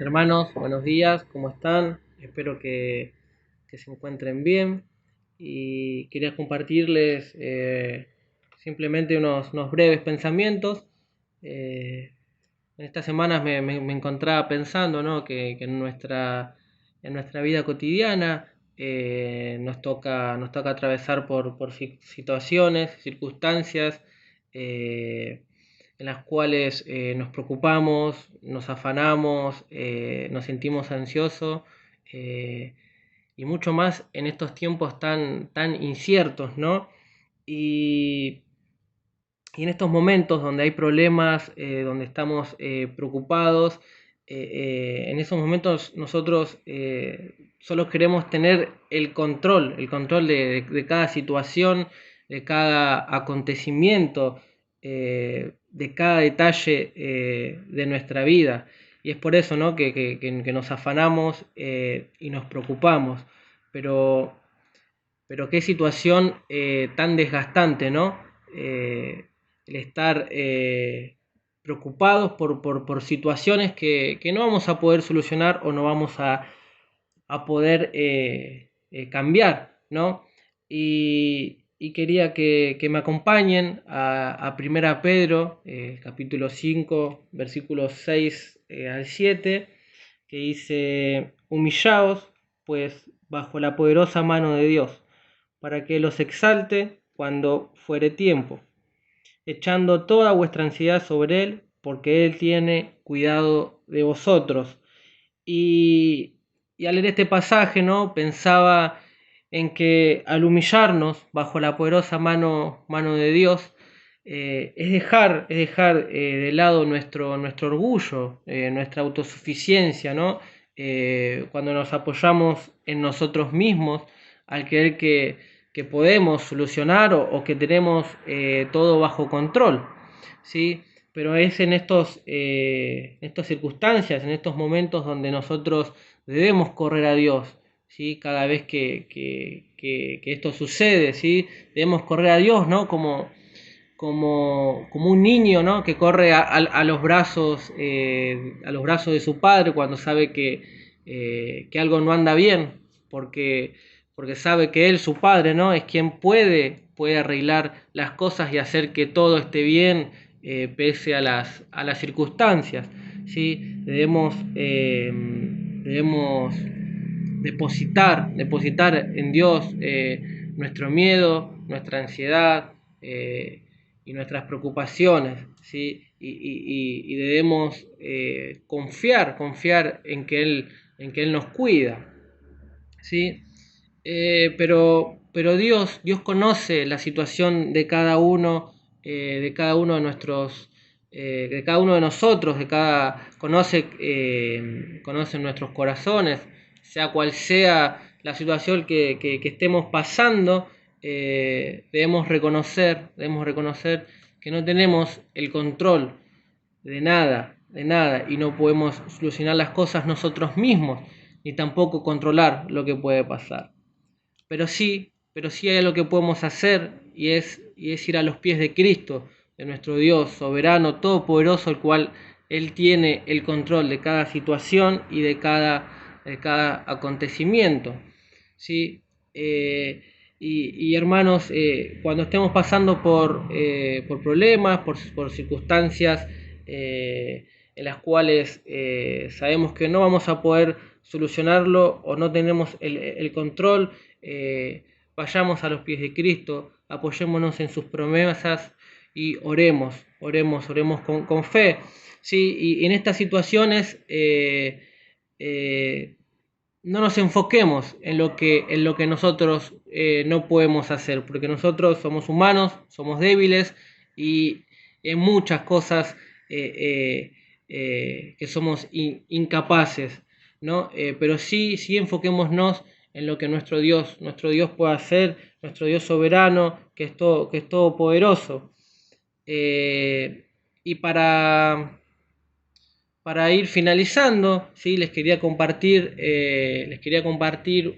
Hermanos, buenos días, ¿cómo están? Espero que se encuentren bien y quería compartirles simplemente unos breves pensamientos. Eh, en estas semanas me encontraba pensando, ¿no? que en nuestra vida cotidiana nos toca atravesar por situaciones, circunstancias eh, en las cuales nos preocupamos, nos afanamos, nos sentimos ansiosos eh, y mucho más en estos tiempos tan inciertos, ¿no? Y, y en estos momentos donde hay problemas, donde estamos preocupados, en esos momentos nosotros solo queremos tener el control de cada situación, de cada acontecimiento, de cada detalle de nuestra vida. Y es por eso, ¿no? que nos afanamos y nos preocupamos. Pero, pero qué situación tan desgastante, ¿no? El estar preocupados por situaciones que no vamos a poder solucionar o no vamos a poder cambiar, ¿no? Y quería que me acompañen a 1 Pedro, capítulo 5, versículos 6 al 7, que dice: humillaos, pues, bajo la poderosa mano de Dios, para que los exalte cuando fuere tiempo, echando toda vuestra ansiedad sobre Él, porque Él tiene cuidado de vosotros. Y, y al leer este pasaje, ¿no? Pensaba en que al humillarnos bajo la poderosa mano de Dios, es dejar de lado nuestro orgullo, nuestra autosuficiencia, ¿no? Cuando nos apoyamos en nosotros mismos, al creer que podemos solucionar o que tenemos todo bajo control, ¿sí? Pero es en estas circunstancias, en estos momentos donde nosotros debemos correr a Dios, ¿sí? Cada vez que esto sucede, ¿sí? Debemos correr a Dios, ¿no? Como un niño, ¿no? Que corre a los brazos de su padre cuando sabe que algo no anda bien, porque, porque sabe que él, su padre, ¿no? Es quien puede arreglar las cosas y hacer que todo esté bien, pese a las circunstancias, ¿sí? Debemos depositar en Dios nuestro miedo, nuestra ansiedad y nuestras preocupaciones, ¿sí? Y debemos confiar en que Él nos cuida, ¿sí? Pero Dios conoce la situación de cada uno de cada uno de nosotros, conoce nuestros corazones, sea cual sea la situación que estemos pasando. Debemos reconocer que no tenemos el control de nada, y no podemos solucionar las cosas nosotros mismos, ni tampoco controlar lo que puede pasar. Pero sí hay algo que podemos hacer, y es ir a los pies de Cristo, de nuestro Dios soberano, todopoderoso, el cual Él tiene el control de cada situación y de cada acontecimiento, ¿sí? Y hermanos, cuando estemos pasando por problemas, por circunstancias en las cuales sabemos que no vamos a poder solucionarlo o no tenemos el control, vayamos a los pies de Cristo, apoyémonos en sus promesas y oremos con fe, ¿sí? Y en estas situaciones no nos enfoquemos en lo que nosotros no podemos hacer, porque nosotros somos humanos, somos débiles y en muchas cosas que somos incapaces, ¿no? Pero sí enfoquémonos en lo que nuestro Dios puede hacer, nuestro Dios soberano, que es todopoderoso. Y para ir finalizando, ¿sí? Les quería compartir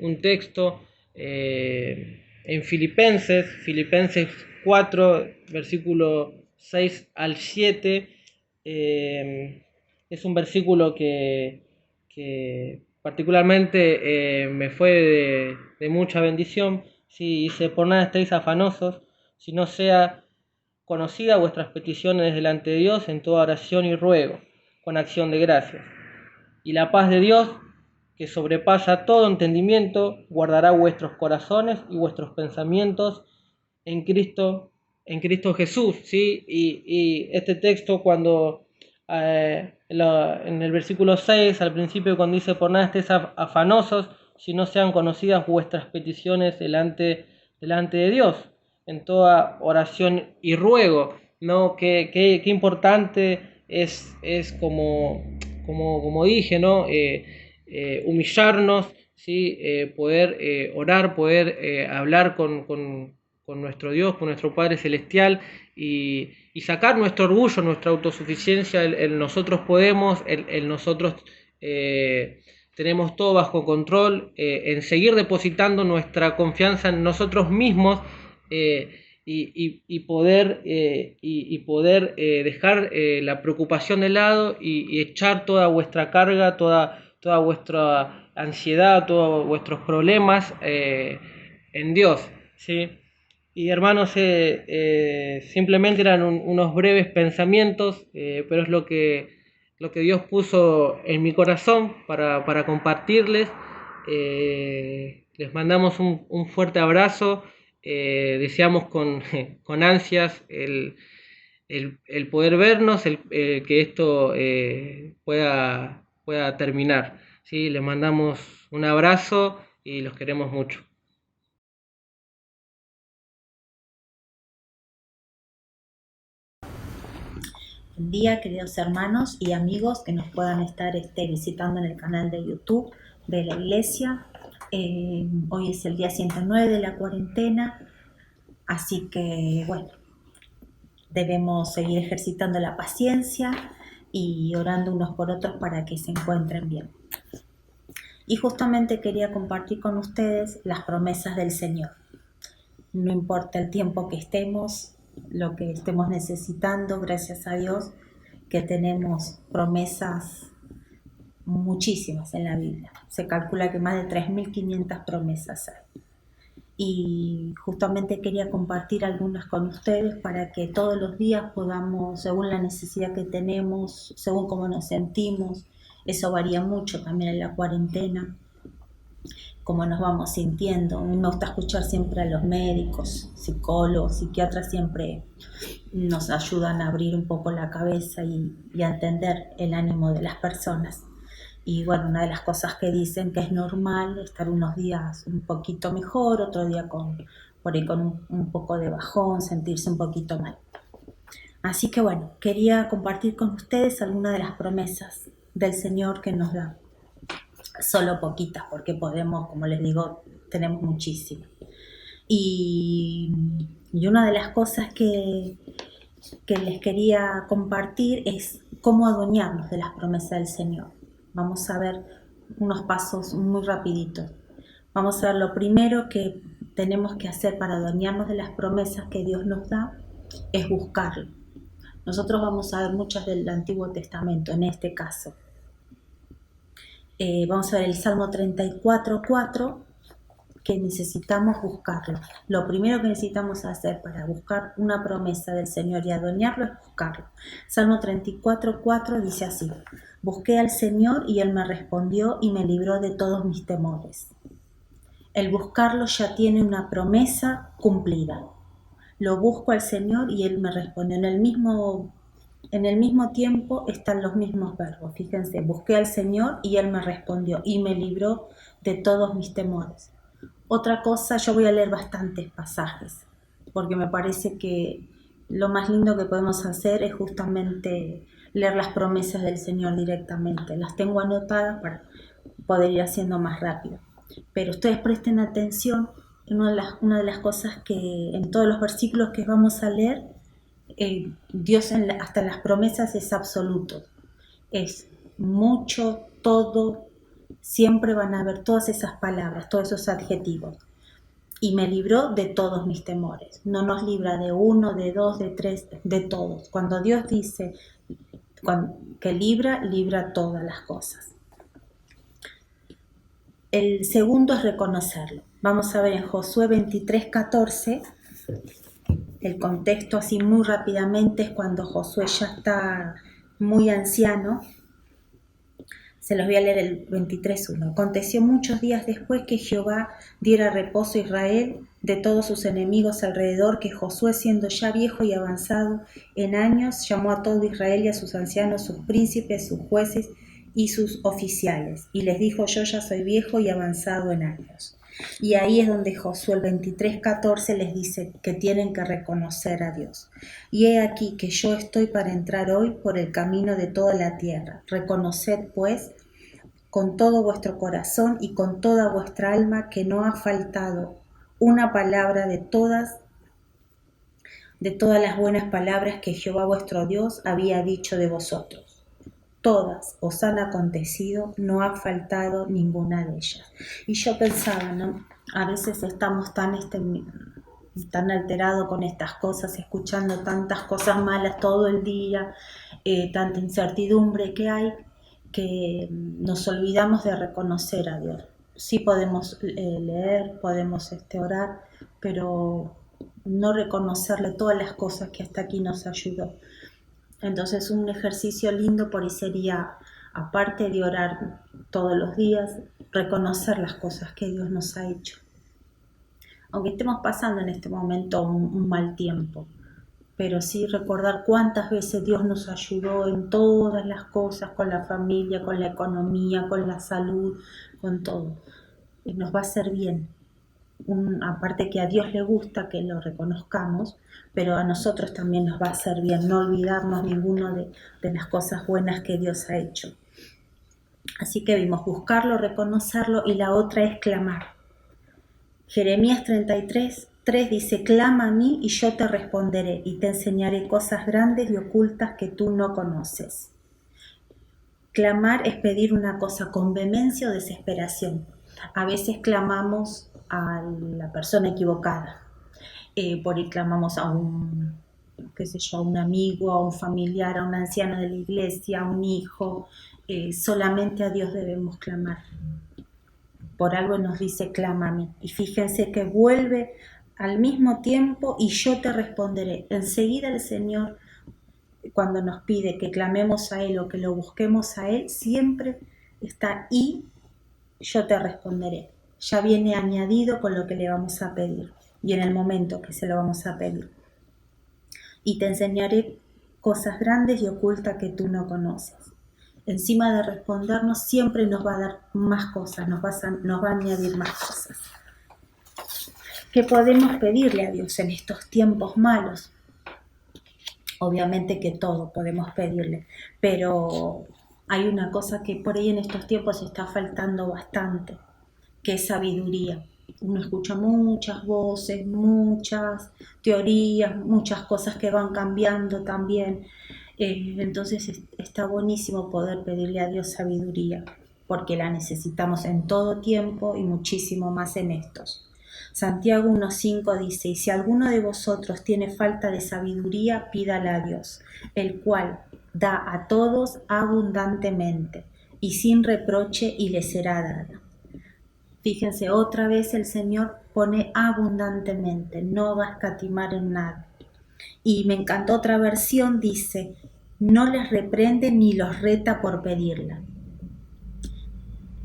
un texto en Filipenses 4, versículo 6 al 7. Es un versículo que particularmente me fue de mucha bendición. Sí, dice, por nada estéis afanosos, si no sea conocida vuestras peticiones delante de Dios en toda oración y ruego, con acción de gracias. Y la paz de Dios, que sobrepasa todo entendimiento, guardará vuestros corazones y vuestros pensamientos en Cristo, en Cristo Jesús, ¿sí? Y este texto cuando en el versículo 6, al principio cuando dice, por nada estéis afanosos, si no sean conocidas vuestras peticiones delante de Dios, en toda oración y ruego, ¿no? Qué importante es como dije, ¿no? Humillarnos, ¿sí? Poder orar, poder hablar con nuestro Dios, con nuestro Padre Celestial y sacar nuestro orgullo, nuestra autosuficiencia, el nosotros podemos, el nosotros tenemos todo bajo control, en seguir depositando nuestra confianza en nosotros mismos y poder dejar la preocupación de lado y echar toda vuestra carga, toda vuestra ansiedad, todos vuestros problemas en Dios, ¿sí? Y hermanos, simplemente eran unos breves pensamientos, pero es lo que Dios puso en mi corazón para compartirles. Les mandamos un fuerte abrazo. Deseamos con ansias el poder vernos, que esto pueda terminar, ¿sí? Les mandamos un abrazo y los queremos mucho. Buen día, queridos hermanos y amigos que nos puedan estar visitando en el canal de YouTube de la iglesia. Hoy es el día 109 de la cuarentena, así que bueno, debemos seguir ejercitando la paciencia y orando unos por otros para que se encuentren bien. Y justamente quería compartir con ustedes las promesas del Señor. No importa el tiempo que estemos, lo que estemos necesitando, gracias a Dios que tenemos promesas muchísimas en la Biblia. Se calcula que más de 3.500 promesas hay. Y justamente quería compartir algunas con ustedes para que todos los días podamos, según la necesidad que tenemos, según cómo nos sentimos, eso varía mucho también en la cuarentena, cómo nos vamos sintiendo. A mí me gusta escuchar siempre a los médicos, psicólogos, psiquiatras, siempre nos ayudan a abrir un poco la cabeza y a entender el ánimo de las personas. Y bueno, una de las cosas que dicen que es normal estar unos días un poquito mejor, otro día por ahí con un poco de bajón, sentirse un poquito mal. Así que bueno, quería compartir con ustedes algunas de las promesas del Señor que nos da. Solo poquitas, porque podemos, como les digo, tenemos muchísimas. Y una de las cosas que les quería compartir es cómo adueñarnos de las promesas del Señor. Vamos a ver unos pasos muy rapiditos. Vamos a ver lo primero que tenemos que hacer para adueñarnos de las promesas que Dios nos da, es buscarlo. Nosotros vamos a ver muchas del Antiguo Testamento en este caso. Vamos a ver el Salmo 34:4, que necesitamos buscarlo. Lo primero que necesitamos hacer para buscar una promesa del Señor y adueñarlo es buscarlo. Salmo 34:4 dice así: busqué al Señor y Él me respondió y me libró de todos mis temores. El buscarlo ya tiene una promesa cumplida. Lo busco al Señor y Él me respondió. En el mismo tiempo están los mismos verbos. Fíjense, busqué al Señor y Él me respondió y me libró de todos mis temores. Otra cosa, yo voy a leer bastantes pasajes, porque me parece que lo más lindo que podemos hacer es justamente leer las promesas del Señor directamente. Las tengo anotadas para poder ir haciendo más rápido. Pero ustedes presten atención en una de las cosas que en todos los versículos que vamos a leer, Dios hasta en las promesas es absoluto. Es mucho, todo, siempre van a haber todas esas palabras, todos esos adjetivos. Y me libró de todos mis temores. No nos libra de uno, de dos, de tres, de todos. Cuando Dios dice que libra todas las cosas. El segundo es reconocerlo. Vamos a ver en Josué 23:14, el contexto así muy rápidamente es cuando Josué ya está muy anciano. Se los voy a leer el 23:1. Aconteció muchos días después que Jehová diera reposo a Israel de todos sus enemigos alrededor, que Josué, siendo ya viejo y avanzado en años, llamó a todo Israel y a sus ancianos, sus príncipes, sus jueces y sus oficiales. Y les dijo: yo ya soy viejo y avanzado en años. Y ahí es donde Josué el 23:14 les dice que tienen que reconocer a Dios. Y he aquí que yo estoy para entrar hoy por el camino de toda la tierra. Reconoced pues con todo vuestro corazón y con toda vuestra alma que no ha faltado una palabra de todas las buenas palabras que Jehová vuestro Dios había dicho de vosotros. Todas os han acontecido, no ha faltado ninguna de ellas. Y yo pensaba, ¿no? A veces estamos tan alterados con estas cosas, escuchando tantas cosas malas todo el día, tanta incertidumbre que hay, que nos olvidamos de reconocer a Dios. Sí podemos leer, podemos orar, pero no reconocerle todas las cosas que hasta aquí nos ayudó. Entonces un ejercicio lindo por ahí sería, aparte de orar todos los días, reconocer las cosas que Dios nos ha hecho. Aunque estemos pasando en este momento un mal tiempo, pero sí recordar cuántas veces Dios nos ayudó en todas las cosas, con la familia, con la economía, con la salud, con todo. Y nos va a hacer bien. Aparte que a Dios le gusta que lo reconozcamos, pero a nosotros también nos va a hacer bien, no olvidarnos ninguno de las cosas buenas que Dios ha hecho. Así que vimos buscarlo, reconocerlo, y la otra es clamar. Jeremías 33:3 dice: clama a mí y yo te responderé y te enseñaré cosas grandes y ocultas que tú no conoces. Clamar es pedir una cosa con vehemencia o desesperación. A veces clamamos a la persona equivocada. Por ahí clamamos a un amigo, a un familiar, a un anciano de la iglesia, a un hijo. Solamente a Dios debemos clamar. Por algo nos dice: clama a mí. Y fíjense que vuelve al mismo tiempo: y yo te responderé. Enseguida el Señor, cuando nos pide que clamemos a Él o que lo busquemos a Él, siempre está: y yo te responderé. Ya viene añadido con lo que le vamos a pedir y en el momento que se lo vamos a pedir. Y te enseñaré cosas grandes y ocultas que tú no conoces. Encima de respondernos, siempre nos va a dar más cosas, nos va a añadir más cosas. ¿Qué podemos pedirle a Dios en estos tiempos malos? Obviamente que todo podemos pedirle, pero hay una cosa que por ahí en estos tiempos está faltando bastante, que es sabiduría. Uno escucha muchas voces, muchas teorías, muchas cosas que van cambiando también. Entonces está buenísimo poder pedirle a Dios sabiduría, porque la necesitamos en todo tiempo y muchísimo más en estos. Santiago 1:5 dice: y si alguno de vosotros tiene falta de sabiduría, pídala a Dios, el cual da a todos abundantemente y sin reproche, y le será dada. Fíjense, otra vez el Señor pone abundantemente, no va a escatimar en nada. Y me encantó otra versión, dice: no les reprende ni los reta por pedirla.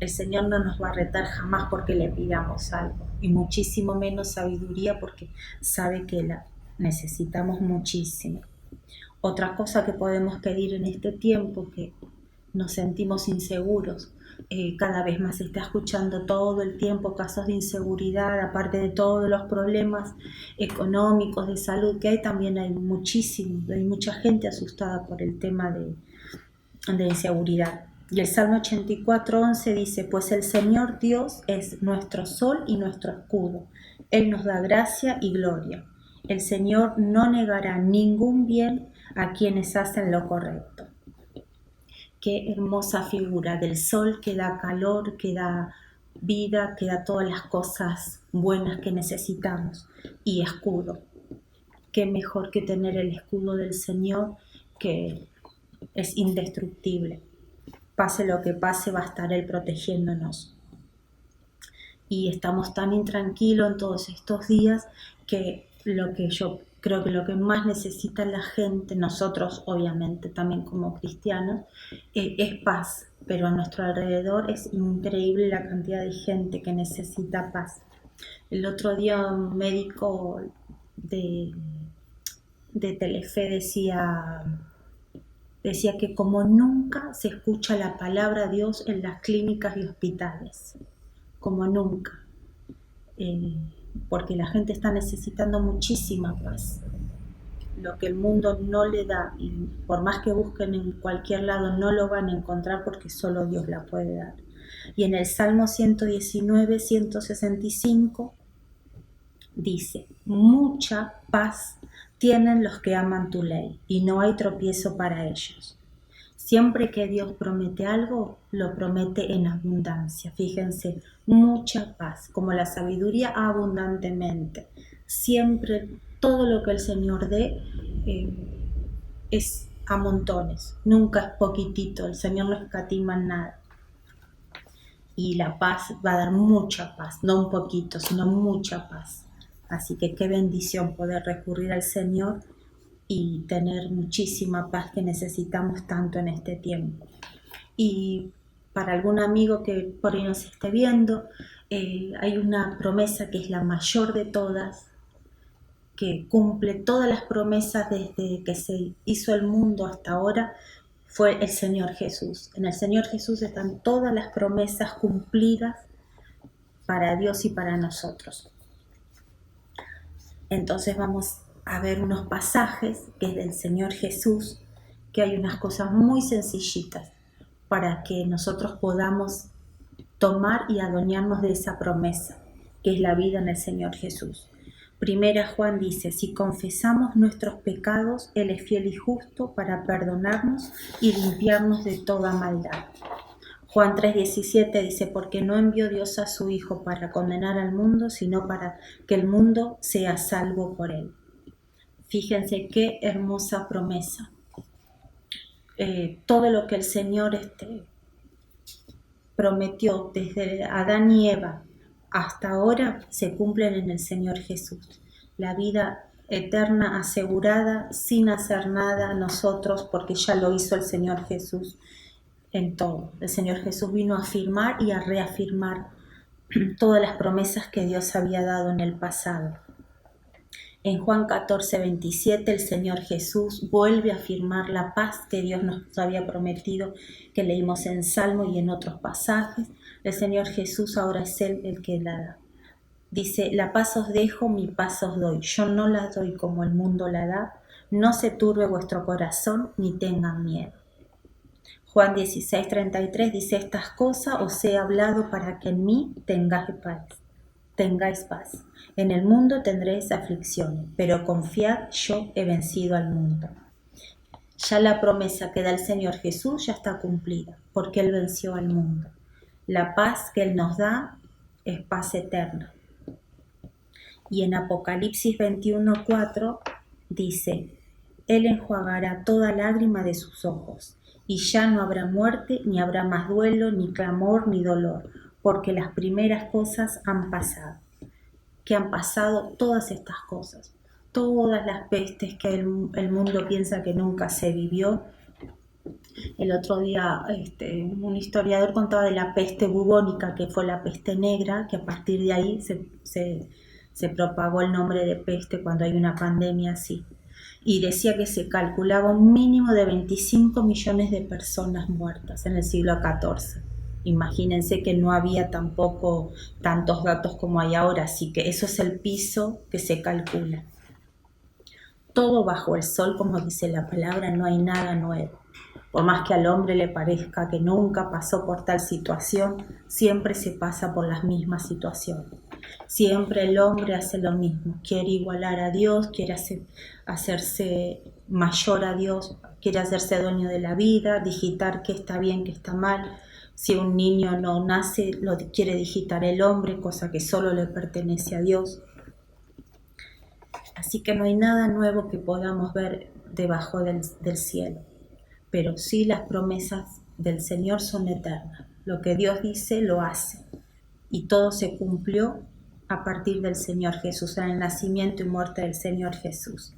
El Señor no nos va a retar jamás porque le pidamos algo, y muchísimo menos sabiduría porque sabe que la necesitamos muchísimo. Otra cosa que podemos pedir en este tiempo, que nos sentimos inseguros, cada vez más se está escuchando todo el tiempo casos de inseguridad, aparte de todos los problemas económicos, de salud que hay, también hay mucha gente asustada por el tema de inseguridad. Y el Salmo 84:11 dice: pues el Señor Dios es nuestro sol y nuestro escudo, Él nos da gracia y gloria. El Señor no negará ningún bien a quienes hacen lo correcto. Qué hermosa figura del sol, que da calor, que da vida, que da todas las cosas buenas que necesitamos. Y escudo. Qué mejor que tener el escudo del Señor, que es indestructible. Pase lo que pase, va a estar Él protegiéndonos. y estamos tan intranquilos en todos estos días que lo que yo creo que lo que más necesita la gente, nosotros obviamente también como cristianos, es paz, pero a nuestro alrededor es increíble la cantidad de gente que necesita paz. El otro día un médico de, de Telefe decía que como nunca se escucha la palabra Dios en las clínicas y hospitales, como nunca, eh, porque la gente está necesitando muchísima paz, lo que el mundo no le da, y por más que busquen en cualquier lado no lo van a encontrar porque solo Dios la puede dar. Y en el Salmo 119, 165 dice: mucha paz tienen los que aman tu ley y no hay tropiezo para ellos. Siempre que Dios promete algo, lo promete en abundancia. Fíjense, mucha paz, como la sabiduría abundantemente. Siempre todo lo que el Señor dé es a montones, nunca es poquitito, el Señor no escatima nada. Y la paz va a dar mucha paz, no un poquito, sino mucha paz. Así que qué bendición poder recurrir al Señor y tener muchísima paz que necesitamos tanto en este tiempo. Y para algún amigo que por ahí nos esté viendo, hay una promesa que es la mayor de todas, que cumple todas las promesas desde que se hizo el mundo hasta ahora, fue el Señor Jesús. En el Señor Jesús están todas las promesas cumplidas para Dios y para nosotros. Entonces vamos a ver unos pasajes que es del Señor Jesús, que hay unas cosas muy sencillitas para que nosotros podamos tomar y adueñarnos de esa promesa, que es la vida en el Señor Jesús. Primera Juan dice: si confesamos nuestros pecados, Él es fiel y justo para perdonarnos y limpiarnos de toda maldad. Juan 3:17 dice: porque no envió Dios a su Hijo para condenar al mundo, sino para que el mundo sea salvo por Él. Fíjense qué hermosa promesa. Todo lo que el Señor prometió desde Adán y Eva hasta ahora se cumplen en el Señor Jesús. La vida eterna asegurada sin hacer nada nosotros, porque ya lo hizo el Señor Jesús en todo. El Señor Jesús vino a afirmar y a reafirmar todas las promesas que Dios había dado en el pasado. En Juan 14:27 el Señor Jesús vuelve a afirmar la paz que Dios nos había prometido, que leímos en Salmo y en otros pasajes. El Señor Jesús ahora es Él el que la da. Dice: la paz os dejo, mi paz os doy. Yo no la doy como el mundo la da. No se turbe vuestro corazón ni tengan miedo. Juan 16:33 dice: estas cosas os he hablado para que en mí tengáis paz. En el mundo tendréis aflicciones, pero confiad, yo he vencido al mundo. Ya la promesa que da el Señor Jesús ya está cumplida, porque Él venció al mundo. La paz que Él nos da es paz eterna. Y en Apocalipsis 21:4 dice: Él enjuagará toda lágrima de sus ojos, y ya no habrá muerte, ni habrá más duelo, ni clamor, ni dolor, porque las primeras cosas han pasado. Que han pasado todas estas cosas, todas las pestes que el mundo piensa que nunca se vivió. El otro día un historiador contaba de la peste bubónica, que fue la peste negra, que a partir de ahí se propagó el nombre de peste cuando hay una pandemia así. Y decía que se calculaba un mínimo de 25 millones de personas muertas en el siglo XIV. Imagínense que no había tampoco tantos datos como hay ahora, así que eso es el piso que se calcula. Todo bajo el sol, como dice la palabra, no hay nada nuevo. Por más que al hombre le parezca que nunca pasó por tal situación, siempre se pasa por las mismas situaciones. Siempre el hombre hace lo mismo, quiere igualar a Dios, quiere hacerse mayor a Dios, quiere hacerse dueño de la vida, digitar qué está bien, qué está mal. Si un niño no nace, lo quiere digitar el hombre, cosa que solo le pertenece a Dios. Así que no hay nada nuevo que podamos ver debajo del cielo, pero sí las promesas del Señor son eternas. Lo que Dios dice, lo hace. y todo se cumplió a partir del Señor Jesús, en el nacimiento y muerte del Señor Jesús.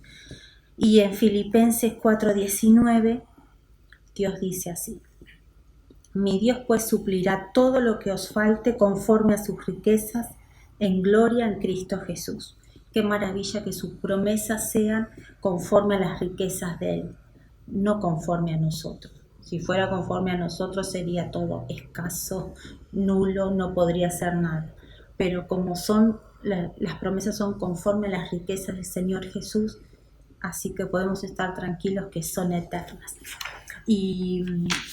Y en Filipenses 4:19, Dios dice así: mi Dios pues suplirá todo lo que os falte conforme a sus riquezas en gloria en Cristo Jesús. Qué maravilla que sus promesas sean conforme a las riquezas de Él, no conforme a nosotros. Si fuera conforme a nosotros sería todo escaso, nulo, no podría ser nada. Pero como las promesas son conforme a las riquezas del Señor Jesús, así que podemos estar tranquilos que son eternas. Y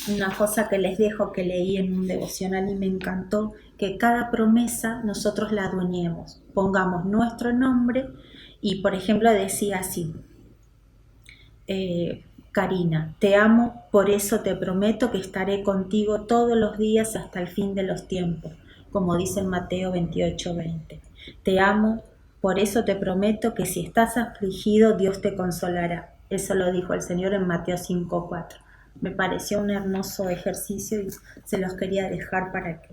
una cosa que les dejo, que leí en un devocional y me encantó, que cada promesa nosotros la adueñemos, pongamos nuestro nombre y, por ejemplo, decía así: Karina, te amo, por eso te prometo que estaré contigo todos los días hasta el fin de los tiempos, como dice en Mateo 28:20. Te amo, por eso te prometo que si estás afligido, Dios te consolará. Eso lo dijo el Señor en Mateo 5:4. Me pareció un hermoso ejercicio y se los quería dejar para que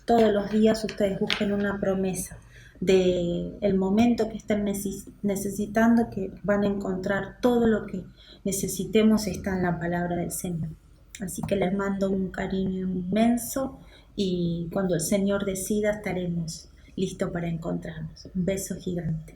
todos los días ustedes busquen una promesa de el momento que estén necesitando, que van a encontrar todo lo que necesitemos está en la palabra del Señor. Así que les mando un cariño inmenso y cuando el Señor decida estaremos listos para encontrarnos. Un beso gigante.